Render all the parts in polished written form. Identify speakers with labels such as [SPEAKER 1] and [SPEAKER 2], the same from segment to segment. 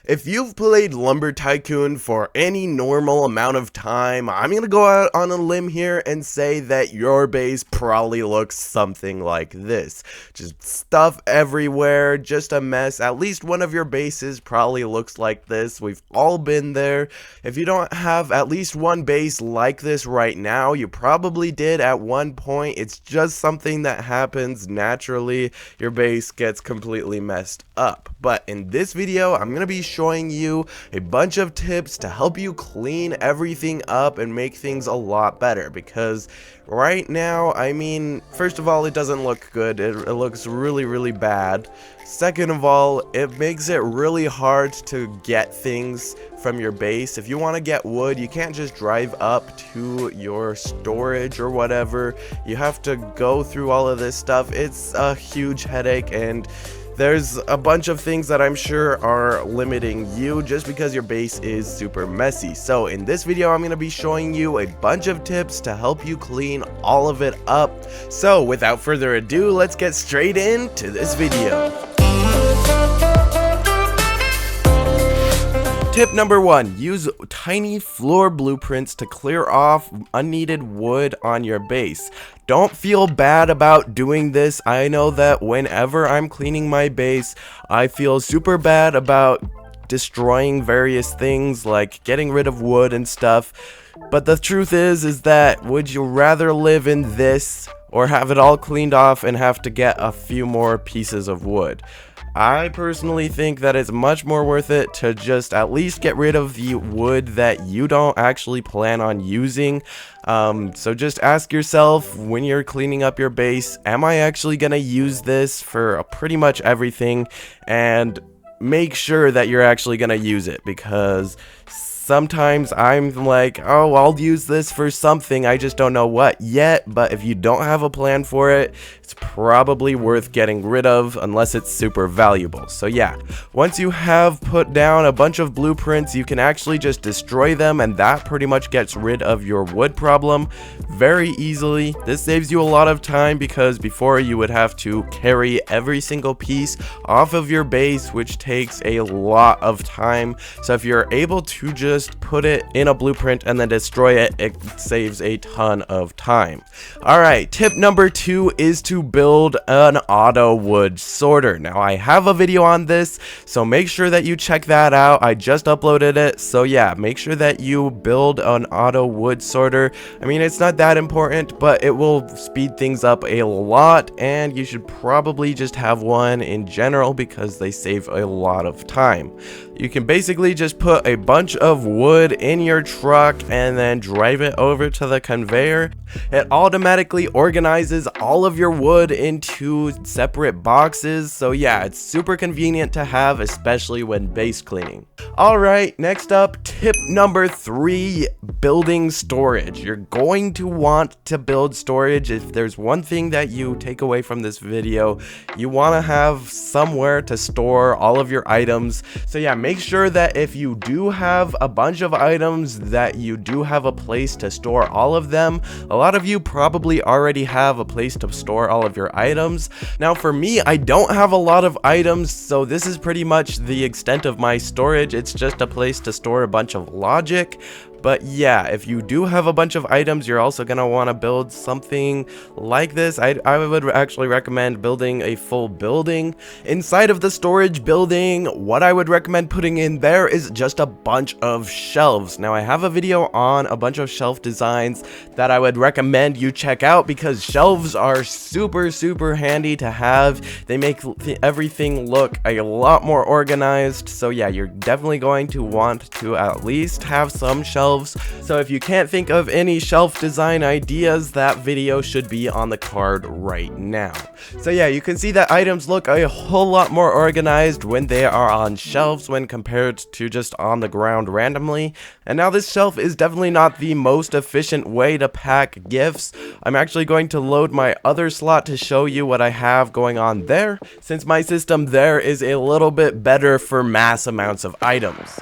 [SPEAKER 1] If you've played Lumber Tycoon for any normal amount of time, I'm gonna go out on a limb here and say that your base probably looks something like this. Just stuff everywhere, just a mess. At least one of your bases probably looks like this. We've all been there. If you don't have at least one base like this right now, you probably did at one point. It's just something that happens naturally. Your base gets completely messed up. But in this video, I'm gonna be showing you a bunch of tips to help you clean everything up and make things a lot better, because right now, I mean, first of all, it doesn't look good. It looks really bad. Second of all, it makes it really hard to get things from your base. If you want to get wood, you can't just drive up to your storage or whatever. You have to go through all of this stuff. It's a huge headache, and there's a bunch of things that I'm sure are limiting you just because your base is super messy. So in this video, I'm going to be showing you a bunch of tips to help you clean all of it up. So without further ado, let's get straight into this video. Tip number 1, use tiny floor blueprints to clear off unneeded wood on your base. Don't feel bad about doing this. I know that whenever I'm cleaning my base, I feel super bad about destroying various things like getting rid of wood and stuff. But the truth is that would you rather live in this or have it all cleaned off and have to get a few more pieces of wood? I personally think that it's much more worth it to just at least get rid of the wood that you don't actually plan on using. So just ask yourself when you're cleaning up your base, am I actually gonna use this for pretty much everything? And make sure that you're actually gonna use it, because sometimes I'm like, oh, I'll use this for something, I just don't know what yet. But if you don't have a plan for it, it's probably worth getting rid of unless it's super valuable. So yeah, once you have put down a bunch of blueprints, you can actually just destroy them, and that pretty much gets rid of your wood problem very easily. This saves you a lot of time, because before you would have to carry every single piece off of your base, which takes a lot of time. So if you're able to just put it in a blueprint and then destroy it, it saves a ton of time. Alright, tip number 2 is to build an auto wood sorter. Now I have a video on this, so make sure that you check that out. I just uploaded it, so yeah, make sure that you build an auto wood sorter. I mean, it's not that important, but it will speed things up a lot, and you should probably just have one in general because they save a lot of time. You can basically just put a bunch of wood in your truck and then drive it over to the conveyor. It automatically organizes all of your wood into separate boxes. So yeah, it's super convenient to have, especially when base cleaning. Alright, next up, tip number 3, building storage. You're going to want to build storage. If there's one thing that you take away from this video, you want to have somewhere to store all of your items. So yeah, make sure that if you do have a bunch of items, that you do have a place to store all of them. A lot of you probably already have a place to store all of your items. Now for me, I don't have a lot of items, so this is pretty much the extent of my storage. It's just a place to store a bunch of logic. But yeah, if you do have a bunch of items, you're also going to want to build something like this. I would actually recommend building a full building. Inside of the storage building, what I would recommend putting in there is just a bunch of shelves. Now I have a video on a bunch of shelf designs that I would recommend you check out, because shelves are super handy to have. They make everything look a lot more organized. So yeah, you're definitely going to want to at least have some shelves. So if you can't think of any shelf design ideas, that video should be on the card right now. So yeah, you can see that items look a whole lot more organized when they are on shelves when compared to just on the ground randomly. And now this shelf is definitely not the most efficient way to pack gifts. I'm actually going to load my other slot to show you what I have going on there, since my system there is a little bit better for mass amounts of items.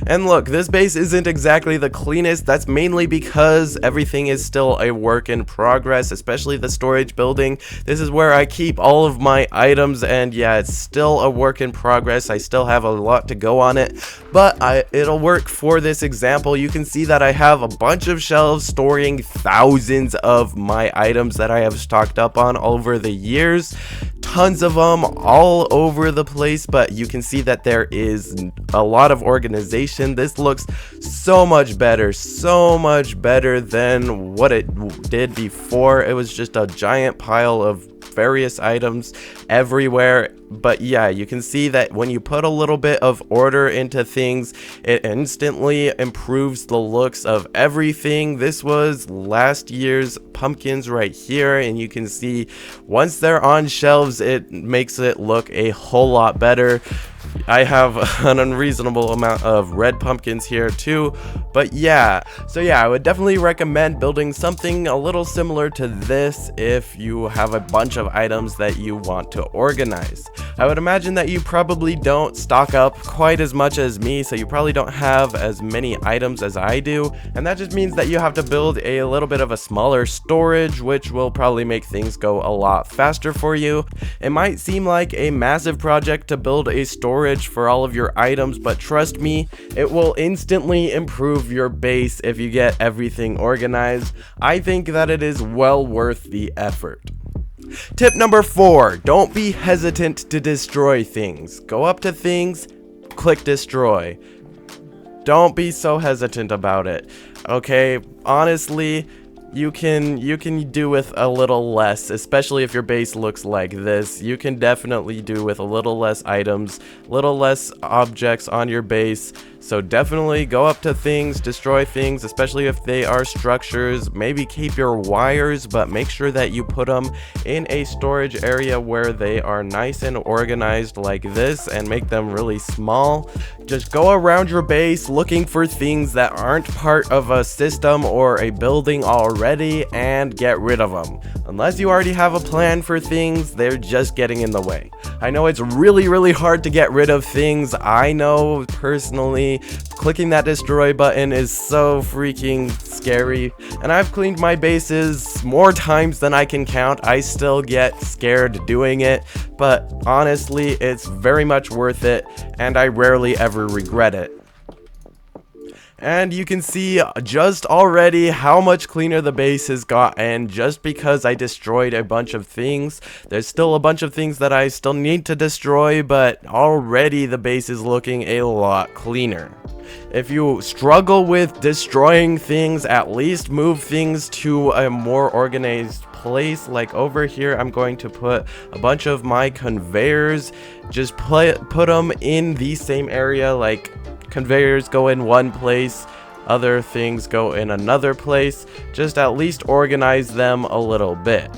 [SPEAKER 1] And look, this base isn't exactly the cleanest. That's mainly because everything is still a work in progress, especially the storage building. This is where I keep all of my items, and yeah, it's still a work in progress. I still have a lot to go on it, but it'll work for this example. You can see that I have a bunch of shelves storing thousands of my items that I have stocked up on over the years. Tons of them all over the place, but you can see that there is a lot of organization. This looks so much better than what it did before. It was just a giant pile of various items everywhere. But yeah, you can see that when you put a little bit of order into things, it instantly improves the looks of everything. This was last year's pumpkins right here, and you can see once they're on shelves, it makes it look a whole lot better. I have an unreasonable amount of red pumpkins here too, but yeah. So yeah, I would definitely recommend building something a little similar to this if you have a bunch of items that you want to organize. I would imagine that you probably don't stock up quite as much as me, so you probably don't have as many items as I do, and that just means that you have to build a little bit of a smaller storage, which will probably make things go a lot faster for you. It might seem like a massive project to build a storage for all of your items, but trust me, it will instantly improve your base if you get everything organized. I think that it is well worth the effort. Tip number 4, don't be hesitant to destroy things. Go up to things, click destroy. Don't be so hesitant about it. Okay, honestly, you can do with a little less, especially if your base looks like this. You can definitely do with a little less items, little less objects on your base. So definitely go up to things, destroy things, especially if they are structures. Maybe keep your wires, but make sure that you put them in a storage area where they are nice and organized like this, and make them really small. Just go around your base looking for things that aren't part of a system or a building already, and get rid of them. Unless you already have a plan for things, they're just getting in the way. I know it's really hard to get rid of things. I know personally, clicking that destroy button is so freaking scary, and I've cleaned my bases more times than I can count. I still get scared doing it, but honestly, it's very much worth it, and I rarely ever regret it. And you can see just already how much cleaner the base has gotten just because I destroyed a bunch of things. There's still a bunch of things that I still need to destroy, but already the base is looking a lot cleaner. If you struggle with destroying things, at least move things to a more organized place. Like over here, I'm going to put a bunch of my conveyors. Just put them in the same area. Like, conveyors go in one place, other things go in another place. Just at least organize them a little bit.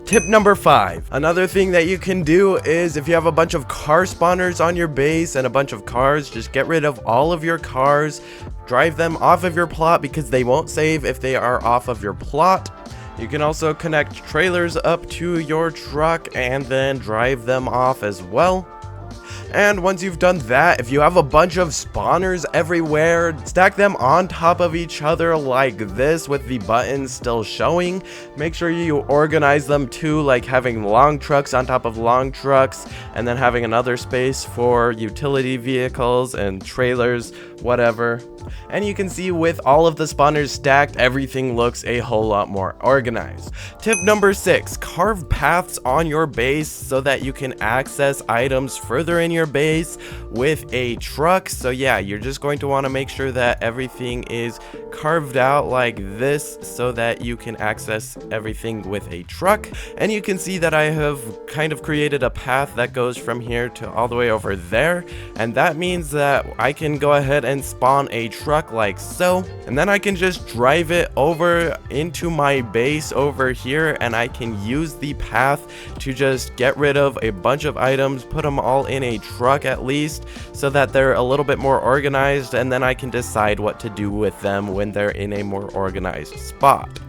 [SPEAKER 1] Tip number 5. Another thing that you can do is if you have a bunch of car spawners on your base and a bunch of cars, just get rid of all of your cars. Drive them off of your plot because they won't save if they are off of your plot. You can also connect trailers up to your truck and then drive them off as well. And once you've done that, if you have a bunch of spawners everywhere, stack them on top of each other like this with the buttons still showing. Make sure you organize them too, like having long trucks on top of long trucks, and then having another space for utility vehicles and trailers, whatever. And you can see with all of the spawners stacked, everything looks a whole lot more organized. Tip number 6, carve paths on your base so that you can access items further in your base with a truck. So yeah, you're just going to want to make sure that everything is carved out like this so that you can access everything with a truck. And you can see that I have kind of created a path that goes from here to all the way over there, and that means that I can go ahead and spawn a truck like so, and then I can just drive it over into my base over here, and I can use the path to just get rid of a bunch of items, put them all in a truck at least, so that they're a little bit more organized, and then I can decide what to do with them when they're in a more organized spot.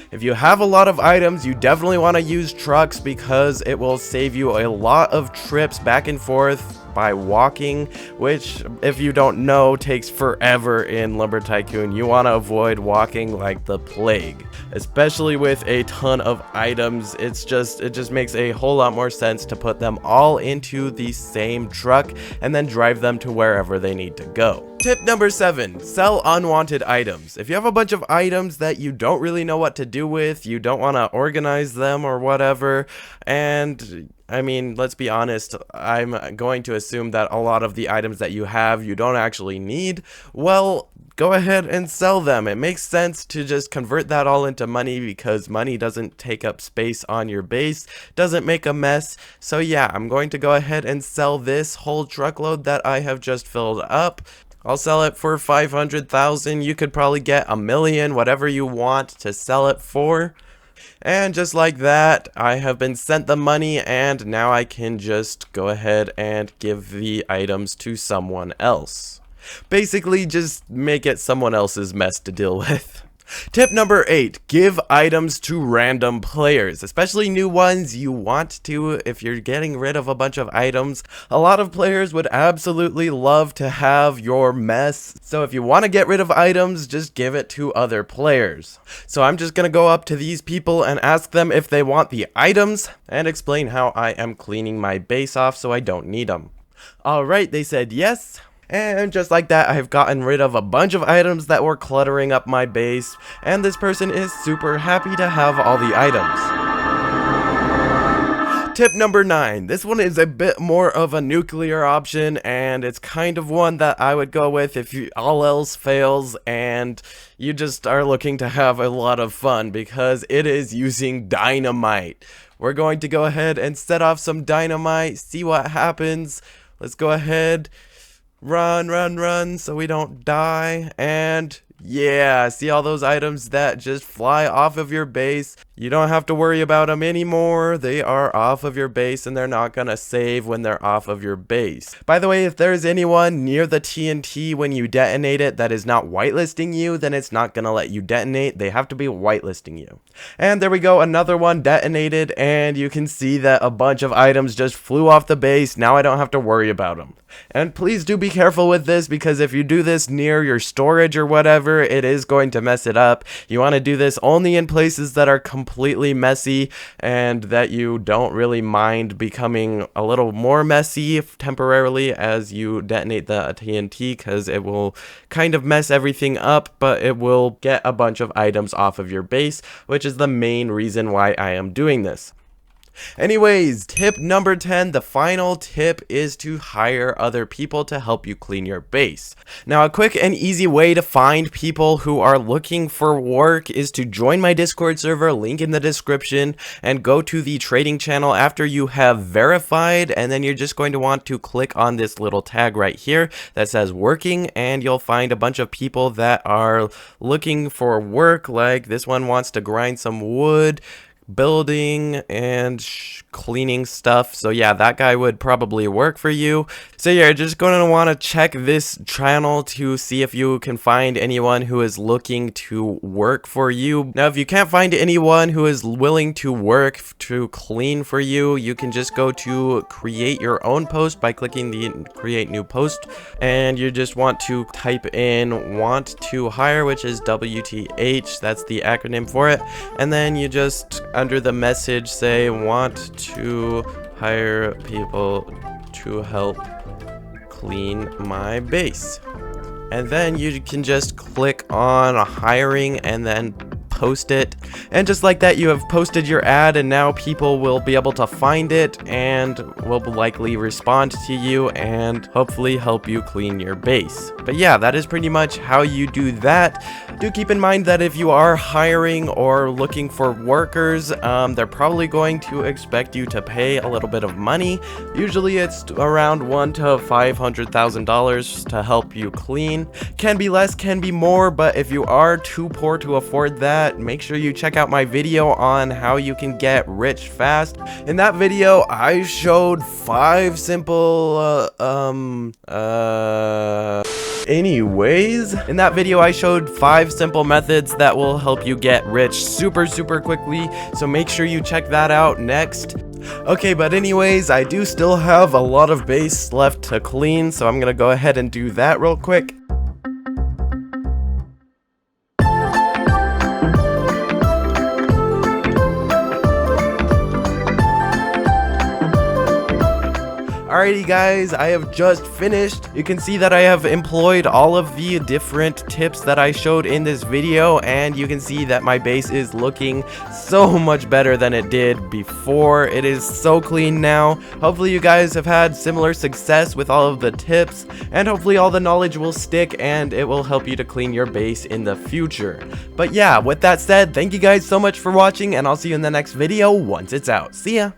[SPEAKER 1] If you have a lot of items, you definitely want to use trucks because it will save you a lot of trips back and forth by walking, which, if you don't know, takes forever in Lumber Tycoon. You want to avoid walking like the plague, especially with a ton of items. It just makes a whole lot more sense to put them all into the same truck and then drive them to wherever they need to go. Tip number 7, sell unwanted items. If you have a bunch of items that you don't really know what to do with, you don't want to organize them or whatever, and I mean, let's be honest, I'm going to assume that a lot of the items that you have you don't actually need, well, go ahead and sell them. It makes sense to just convert that all into money because money doesn't take up space on your base, doesn't make a mess. So yeah, I'm going to go ahead and sell this whole truckload that I have just filled up. I'll sell it for 500,000. You could probably get 1,000,000, whatever you want to sell it for. And just like that, I have been sent the money, and now I can just go ahead and give the items to someone else. Basically, just make it someone else's mess to deal with. Tip number 8, give items to random players, especially new ones. You want to, if you're getting rid of a bunch of items, a lot of players would absolutely love to have your mess. So if you want to get rid of items, just give it to other players. So I'm just going to go up to these people and ask them if they want the items and explain how I am cleaning my base off so I don't need them. Alright, they said yes. And just like that, I've gotten rid of a bunch of items that were cluttering up my base, and this person is super happy to have all the items. Tip number 9. This one is a bit more of a nuclear option, and it's kind of one that I would go with if all else fails and you just are looking to have a lot of fun, because it is using dynamite. We're going to go ahead and set off some dynamite, see what happens. Let's go ahead. Run, so we don't die, and yeah, see all those items that just fly off of your base? You don't have to worry about them anymore. They are off of your base, and they're not gonna save when they're off of your base. By the way, if there's anyone near the TNT when you detonate it that is not whitelisting you, then it's not gonna let you detonate. They have to be whitelisting you. And there we go, another one detonated, and you can see that a bunch of items just flew off the base. Now I don't have to worry about them. And please do be careful with this, because if you do this near your storage or whatever, it is going to mess it up. You want to do this only in places that are completely messy and that you don't really mind becoming a little more messy temporarily as you detonate the TNT, because it will kind of mess everything up, but it will get a bunch of items off of your base, which is the main reason why I am doing this. Anyways, tip number 10, the final tip is to hire other people to help you clean your base. Now, a quick and easy way to find people who are looking for work is to join my Discord server, link in the description, and go to the trading channel after you have verified, and then you're just going to want to click on this little tag right here that says working, and you'll find a bunch of people that are looking for work. Like this one wants to grind some wood, building and cleaning stuff. So yeah, that guy would probably work for you. So yeah, you're just going to want to check this channel to see if you can find anyone who is looking to work for you. Now, if you can't find anyone who is willing to work to clean for you, you can just go to create your own post by clicking the create new post, and you just want to type in want to hire, which is WTH, that's the acronym for it, and then you just under the message say want to hire people to help clean my base, and then you can just click on hiring and then post it, and just like that, you have posted your ad, and now people will be able to find it and will likely respond to you and hopefully help you clean your base. But yeah, that is pretty much how you do that. Do keep in mind that if you are hiring or looking for workers, they're probably going to expect you to pay a little bit of money. Usually it's around $100,000 to $500,000 to help you clean. Can be less, can be more, but if you are too poor to afford that, make sure you check out my video on how you can get rich fast. In that video, I showed 5 simple, anyways, in that video I showed 5 simple methods that will help you get rich super quickly, so make sure you check that out next. Okay, but anyways, I do still have a lot of base left to clean, so I'm gonna go ahead and do that real quick. Alrighty guys, I have just finished. You can see that I have employed all of the different tips that I showed in this video, and you can see that my base is looking so much better than it did before. It is so clean now. Hopefully you guys have had similar success with all of the tips, and hopefully all the knowledge will stick and it will help you to clean your base in the future. But yeah, with that said, thank you guys so much for watching, and I'll see you in the next video once it's out. See ya!